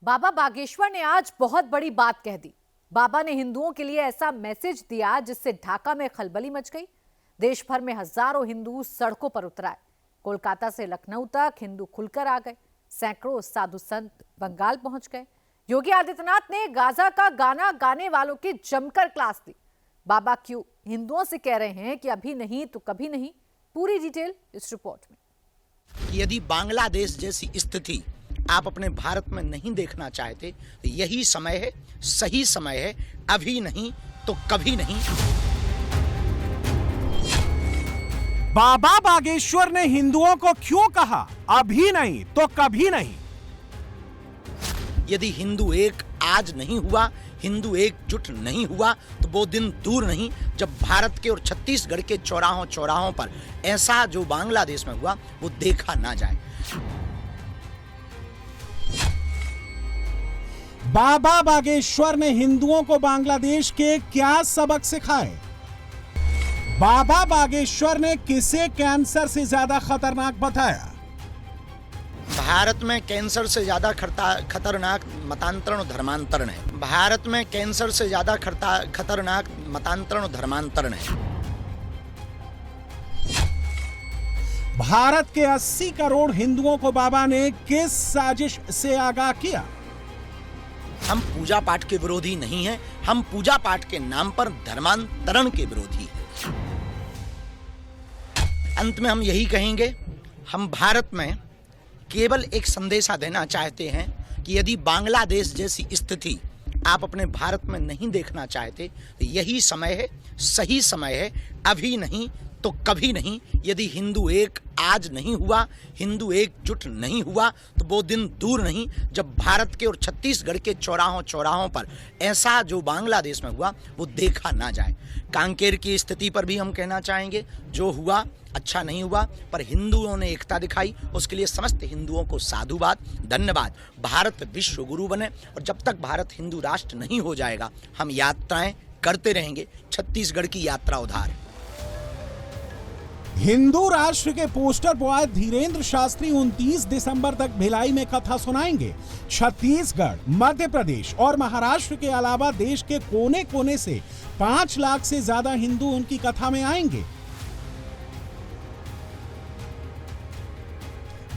बाबा बागेश्वर ने आज बहुत बड़ी बात कह दी। बाबा ने हिंदुओं के लिए ऐसा मैसेज दिया जिससे ढाका में खलबली मच गई। देश भर में हजारों हिंदू सड़कों पर उतर आए। कोलकाता से लखनऊ तक हिंदू खुलकर आ गए। सैकड़ों साधु संत बंगाल पहुंच गए। योगी आदित्यनाथ ने गाजा का गाना गाने वालों की जमकर क्लास दी। बाबा क्यों हिंदुओं से कह रहे हैं कि अभी नहीं तो कभी नहीं, पूरी डिटेल इस रिपोर्ट में। यदि बांग्लादेश जैसी स्थिति आप अपने भारत में नहीं देखना चाहते तो यही समय है, सही समय है। अभी नहीं तो कभी नहीं। बाबा बागेश्वर ने हिंदुओं को क्यों कहा अभी नहीं तो कभी नहीं? यदि हिंदू एक आज नहीं हुआ, हिंदू एकजुट नहीं हुआ तो वो दिन दूर नहीं जब भारत के और छत्तीसगढ़ के चौराहों पर ऐसा जो बांग्लादेश में हुआ वो देखा ना जाए। बाबा बागेश्वर ने हिंदुओं को बांग्लादेश के क्या सबक सिखाए? बाबा बागेश्वर ने किसे कैंसर से ज्यादा खतरनाक बताया? भारत में कैंसर से ज्यादा खतरनाक मतांतरण और धर्मांतरण है। भारत में कैंसर से ज्यादा खतरनाक मतांतरण और धर्मांतरण है। भारत के 80 करोड़ हिंदुओं को बाबा ने किस साजिश से आगाह किया? हम पूजा पाठ के विरोधी नहीं हैं, हम पूजा पाठ के नाम पर धर्मांतरण के विरोधी हैं। अंत में हम यही कहेंगे, हम भारत में केवल एक संदेशा देना चाहते हैं कि यदि बांग्लादेश जैसी स्थिति आप अपने भारत में नहीं देखना चाहते तो यही समय है, सही समय है। अभी नहीं तो कभी नहीं। यदि हिंदू एक आज नहीं हुआ, हिंदू एकजुट नहीं हुआ तो वो दिन दूर नहीं जब भारत के और छत्तीसगढ़ के चौराहों पर ऐसा जो बांग्लादेश में हुआ वो देखा ना जाए। कांकेर की स्थिति पर भी हम कहना चाहेंगे, जो हुआ अच्छा नहीं हुआ, पर हिंदुओं ने एकता दिखाई, उसके लिए समस्त हिंदुओं को साधुवाद, धन्यवाद। भारत विश्व गुरु बने और जब तक भारत हिंदू राष्ट्र नहीं हो जाएगा हम यात्राएं करते रहेंगे। छत्तीसगढ़ की यात्रा उधार। हिंदू राष्ट्र के पोस्टर बॉय धीरेन्द्र शास्त्री 29 दिसंबर तक भिलाई में कथा सुनाएंगे। छत्तीसगढ़, मध्य प्रदेश और महाराष्ट्र के अलावा देश के कोने कोने से 5 लाख से ज्यादा हिंदू उनकी कथा में आएंगे।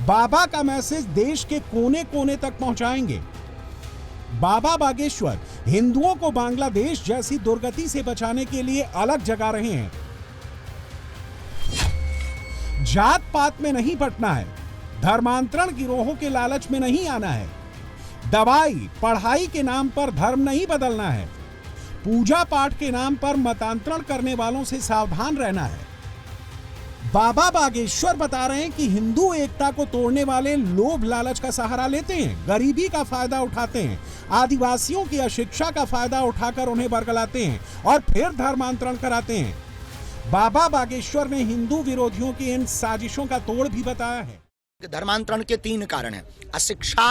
बाबा का मैसेज देश के कोने कोने तक पहुंचाएंगे। बाबा बागेश्वर हिंदुओं को बांग्लादेश जैसी दुर्गति से बचाने के लिए अलग जगा रहे हैं। जात पात में नहीं पटना है, धर्मांतरण गिरोहों के लालच में नहीं आना है, दवाई पढ़ाई के नाम पर धर्म नहीं बदलना है, पूजा पाठ के नाम पर मतांतरण करने वालों से सावधान रहना है। बाबा बागेश्वर बता रहे हैं कि हिंदू एकता को तोड़ने वाले लोभ लालच का सहारा लेते हैं, गरीबी का फायदा उठाते हैं, आदिवासियों की अशिक्षा का फायदा उठाकर उन्हें बरगलाते हैं और फिर धर्मांतरण कराते हैं। बाबा बागेश्वर ने हिंदू विरोधियों की इन साजिशों का तोड़ भी बताया है। धर्मांतरण के 3 कारण हैं: अशिक्षा,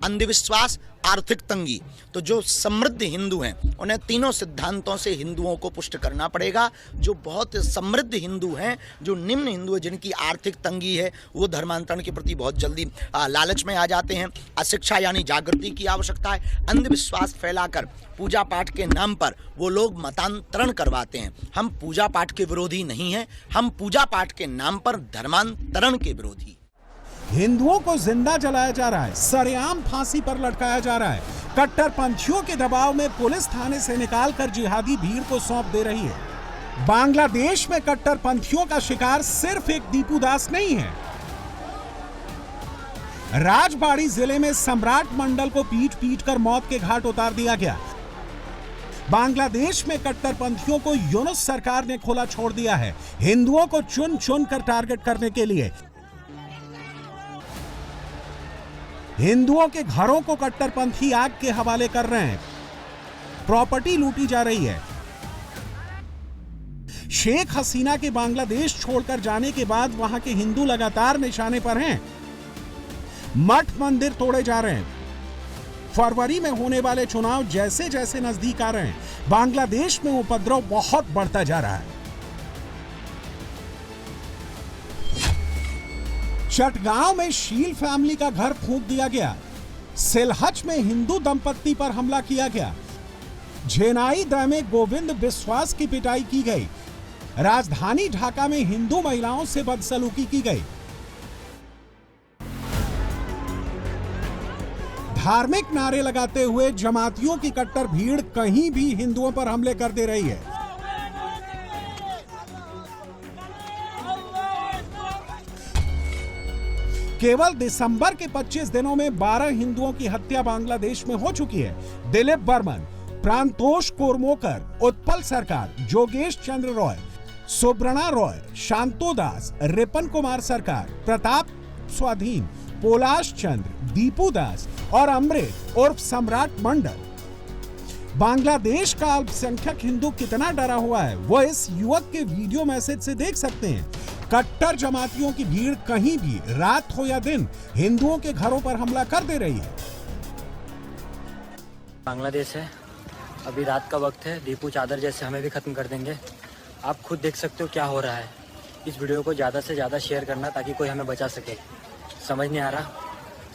अंधविश्वास, आर्थिक तंगी। तो जो समृद्ध हिंदू हैं उन्हें तीनों सिद्धांतों से हिंदुओं को पुष्ट करना पड़ेगा। जो बहुत समृद्ध हिंदू हैं, जो निम्न हिंदू हैं, जिनकी आर्थिक तंगी है, वो धर्मांतरण के प्रति बहुत जल्दी लालच में आ जाते हैं। अशिक्षा यानी जागृति की आवश्यकता है। अंधविश्वास फैलाकर पूजा पाठ के नाम पर वो लोग मतांतरण करवाते हैं। हम पूजा पाठ के विरोधी नहीं हैं, हम पूजा पाठ के नाम पर धर्मांतरण के विरोधी। हिंदुओं को जिंदा जलाया जा रहा है, सरेआम फांसी पर लटकाया जा रहा है। कट्टरपंथियों के दबाव में पुलिस थाने से निकालकर जिहादी भीड़ को सौंप दे रही है। बांग्लादेश में कट्टरपंथियों का शिकार सिर्फ एक दीपू दास नहीं है। राजबाड़ी जिले में सम्राट मंडल को पीट कर मौत के घाट उतार दिया गया। बांग्लादेश में कट्टरपंथियों को यूनुस सरकार ने खुला छोड़ दिया है, हिंदुओं को चुन चुन कर टारगेट करने के लिए। हिंदुओं के घरों को कट्टरपंथी आग के हवाले कर रहे हैं, प्रॉपर्टी लूटी जा रही है। शेख हसीना के बांग्लादेश छोड़कर जाने के बाद वहां के हिंदू लगातार निशाने पर हैं। मठ मंदिर तोड़े जा रहे हैं। फरवरी में होने वाले चुनाव जैसे जैसे नजदीक आ रहे हैं, बांग्लादेश में उपद्रव बहुत बढ़ता जा रहा है। चटगांव में शील फैमिली का घर फूंक दिया गया। सिलहट में हिंदू दंपत्ति पर हमला किया गया। झेनाई दह में गोविंद विश्वास की पिटाई की गई। राजधानी ढाका में हिंदू महिलाओं से बदसलूकी की गई। धार्मिक नारे लगाते हुए जमातियों की कट्टर भीड़ कहीं भी हिंदुओं पर हमले कर दे रही है। केवल दिसंबर के 25 दिनों में 12 हिंदुओं की हत्या बांग्लादेश में हो चुकी है। दिलीप बर्मन, प्रांतोष कोरमोकर, उत्पल सरकार, जोगेश चंद्र रॉय, सुब्रणा रॉय, शांतो दास, रिपन कुमार सरकार, प्रताप स्वाधीन, पोलाश चंद्र, दीपू दास और अमृत उर्फ सम्राट मंडल। बांग्लादेश का अल्पसंख्यक हिंदू कितना डरा हुआ है वो इस युवक के वीडियो मैसेज से देख सकते हैं। कट्टर जमातियों की भीड़ कहीं भी रात हो या दिन हिंदुओं के घरों पर हमला कर दे रही है। बांग्लादेश है, अभी रात का वक्त है, दीपू चादर जैसे हमें भी खत्म कर देंगे। आप खुद देख सकते हो क्या हो रहा है। इस वीडियो को ज़्यादा से ज़्यादा शेयर करना ताकि कोई हमें बचा सके। समझ नहीं आ रहा,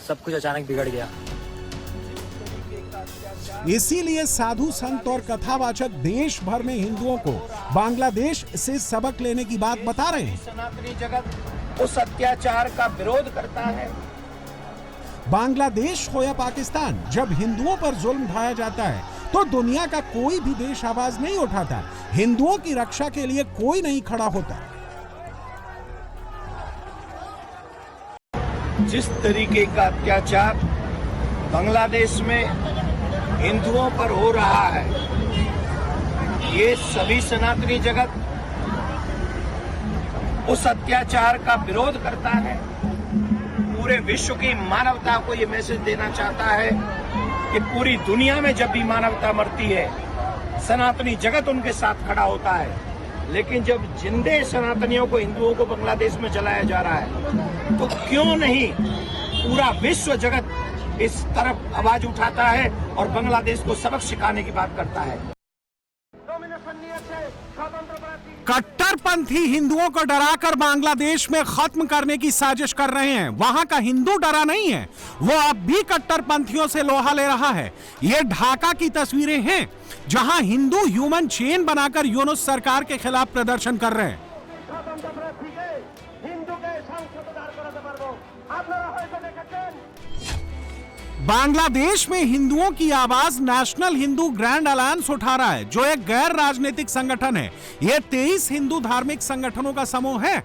सब कुछ अचानक बिगड़ गया। इसीलिए साधु संत और कथावाचक देश भर में हिंदुओं को बांग्लादेश से सबक लेने की बात बता रहे हैं। सनातनी जगत उस अत्याचार का विरोध करता है। बांग्लादेश हो या पाकिस्तान, जब हिंदुओं पर जुल्म ढाया जाता है तो दुनिया का कोई भी देश आवाज नहीं उठाता। हिंदुओं की रक्षा के लिए कोई नहीं खड़ा होता। जिस तरीके का अत्याचार बांग्लादेश में हिंदुओं पर हो रहा है, ये सभी सनातनी जगत उस अत्याचार का विरोध करता है। पूरे विश्व की मानवता को ये मैसेज देना चाहता है कि पूरी दुनिया में जब भी मानवता मरती है, सनातनी जगत उनके साथ खड़ा होता है। लेकिन जब जिंदे सनातनियों को, हिंदुओं को बांग्लादेश में जलाया जा रहा है, तो क्यों नहीं पूरा विश्व जगत इस तरफ आवाज उठाता है और बांग्लादेश को सबक सिखाने की बात करता है। कट्टरपंथी हिंदुओं को डराकर बांग्लादेश में खत्म करने की साजिश कर रहे हैं। वहां का हिंदू डरा नहीं है, वो अब भी कट्टरपंथियों से लोहा ले रहा है। ये ढाका की तस्वीरें हैं जहां हिंदू ह्यूमन चेन बनाकर यूनुस सरकार के खिलाफ प्रदर्शन कर रहे हैं। बांग्लादेश में हिंदुओं की आवाज नेशनल हिंदू ग्रैंड अलायंस उठा रहा है, जो एक गैर राजनीतिक संगठन है। यह 23 हिंदू धार्मिक संगठनों का समूह है।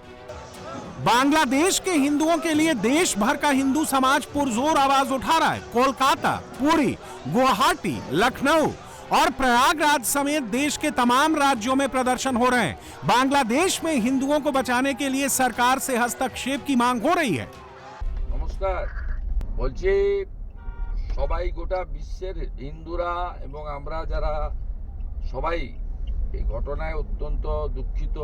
बांग्लादेश के हिंदुओं के लिए देश भर का हिंदू समाज पुरजोर आवाज उठा रहा है। कोलकाता, पुरी, गुवाहाटी, लखनऊ और प्रयागराज समेत देश के तमाम राज्यों में प्रदर्शन हो रहे हैं। बांग्लादेश में हिंदुओं को बचाने के लिए सरकार से हस्तक्षेप की मांग हो रही है। नमस्कार, बोलছি সবাই গোটা বিশ্বের হিন্দুরা এবং আমরা যারা সবাই এই ঘটনায় অত্যন্ত দুঃখিত।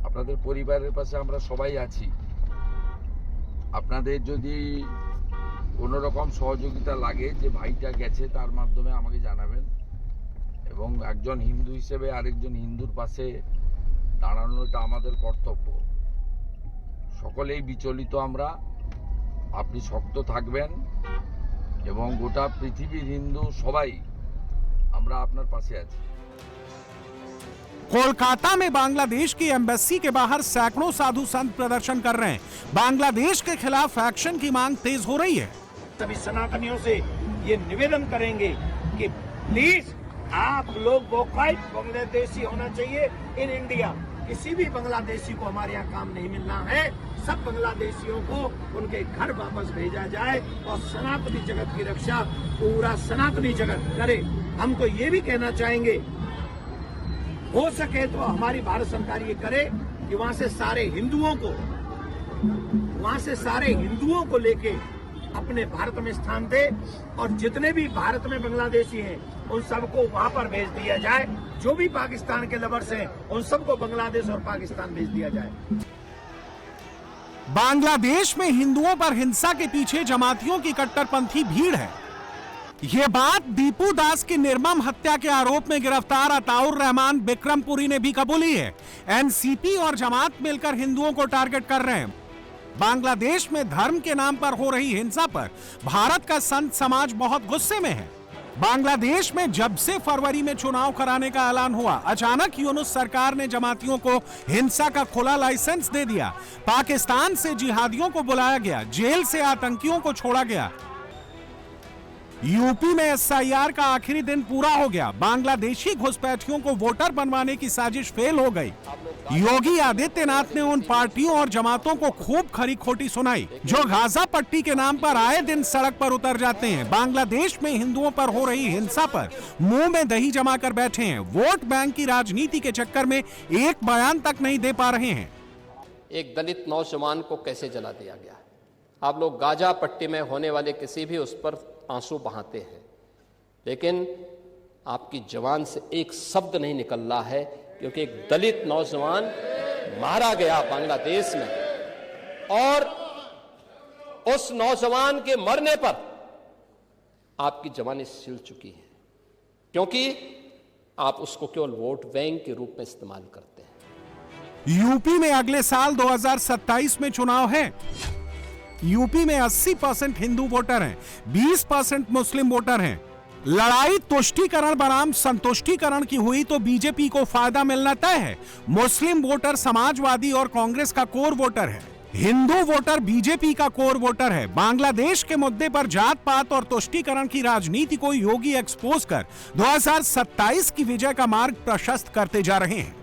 আপনাদের পরিবারের পাশে আমরা সবাই আছি। আপনাদের যদি কোনো রকম সহযোগিতা লাগে যে ভাইটা গেছে, তার মাধ্যমে আমাকে জানাবেন এবং একজন হিন্দু হিসেবে আরেকজন হিন্দুর পাশে দাঁড়ানোটা আমাদের কর্তব্য। সকলেই বিচলিত আমরা, আপনি শক্ত থাকবেন এবং গোটা পৃথিবীর হিন্দু সবাই আমরা আপনার পাশে আছি। कोलकाता में बांग्लादेश की एम्बेसी के बाहर सैकड़ों साधु संत प्रदर्शन कर रहे हैं। बांग्लादेश के खिलाफ एक्शन की मांग तेज हो रही है। सभी सनातनियों से ये निवेदन करेंगे कि प्लीज आप लोग वोकल बांग्लादेशी होना चाहिए इन इंडिया। किसी भी बांग्लादेशी को हमारे यहाँ काम नहीं मिलना है। सब बांग्लादेशियों को उनके घर वापस भेजा जाए और सनातनी जगत की रक्षा पूरा सनातनी जगत करे। हम तो ये भी कहना चाहेंगे, हो सके तो हमारी भारत सरकार ये करे कि वहां से सारे हिंदुओं को लेके अपने भारत में स्थान दे और जितने भी भारत में बांग्लादेशी हैं उन सबको वहां पर भेज दिया जाए। जो भी पाकिस्तान के लवर्स हैं उन सबको बांग्लादेश और पाकिस्तान भेज दिया जाए। बांग्लादेश में हिंदुओं पर हिंसा के पीछे जमातियों की कट्टरपंथी भीड़ है। यह बात दीपू दास की निर्मम हत्या के आरोप में गिरफ्तार अताउर रहमान बिक्रमपुरी ने भी कबूली है। एनसीपी और जमात मिलकर हिंदुओं को टारगेट कर रहे हैं। बांग्लादेश में धर्म के नाम पर हो रही हिंसा पर भारत का संत समाज बहुत गुस्से में है। बांग्लादेश में जब से फरवरी में चुनाव कराने का ऐलान हुआ, अचानक यूनुस सरकार ने जमातियों को हिंसा का खुला लाइसेंस दे दिया। पाकिस्तान से जिहादियों को बुलाया गया, जेल से आतंकियों को छोड़ा गया। यूपी में एसआईआर का आखिरी दिन पूरा हो गया। बांग्लादेशी घुसपैठियों को वोटर बनवाने की साजिश फेल हो गई। योगी आदित्यनाथ ने उन पार्टियों और जमातों को खूब खरी खोटी सुनाई जो गाजा पट्टी के नाम पर आए दिन सड़क पर उतर जाते हैं। बांग्लादेश में हिंदुओं पर हो रही हिंसा पर मुंह में दही जमा कर बैठे हैं। वोट बैंक की राजनीति के चक्कर में एक बयान तक नहीं दे पा रहे हैं। एक दलित नौजवान को कैसे जला दिया गया है। आप लोग गाजा पट्टी में होने वाले किसी भी उस पर आंसू बहाते हैं, लेकिन आपकी जबान से एक शब्द नहीं निकल रहा है, क्योंकि एक दलित नौजवान मारा गया बांग्लादेश में, और उस नौजवान के मरने पर आपकी जबानें सिल चुकी हैं, क्योंकि आप उसको केवल वोट बैंक के रूप में इस्तेमाल करते हैं। यूपी में अगले साल 2027 में चुनाव है। यूपी में 80% हिंदू वोटर हैं, 20% मुस्लिम वोटर हैं। लड़ाई तुष्टीकरण बनाम संतुष्टीकरण की हुई तो बीजेपी को फायदा मिलना तय है। मुस्लिम वोटर समाजवादी और कांग्रेस का कोर वोटर है, हिंदू वोटर बीजेपी का कोर वोटर है। बांग्लादेश के मुद्दे पर जात पात और तुष्टीकरण की राजनीति को योगी एक्सपोज कर 2027 की विजय का मार्ग प्रशस्त करते जा रहे हैं।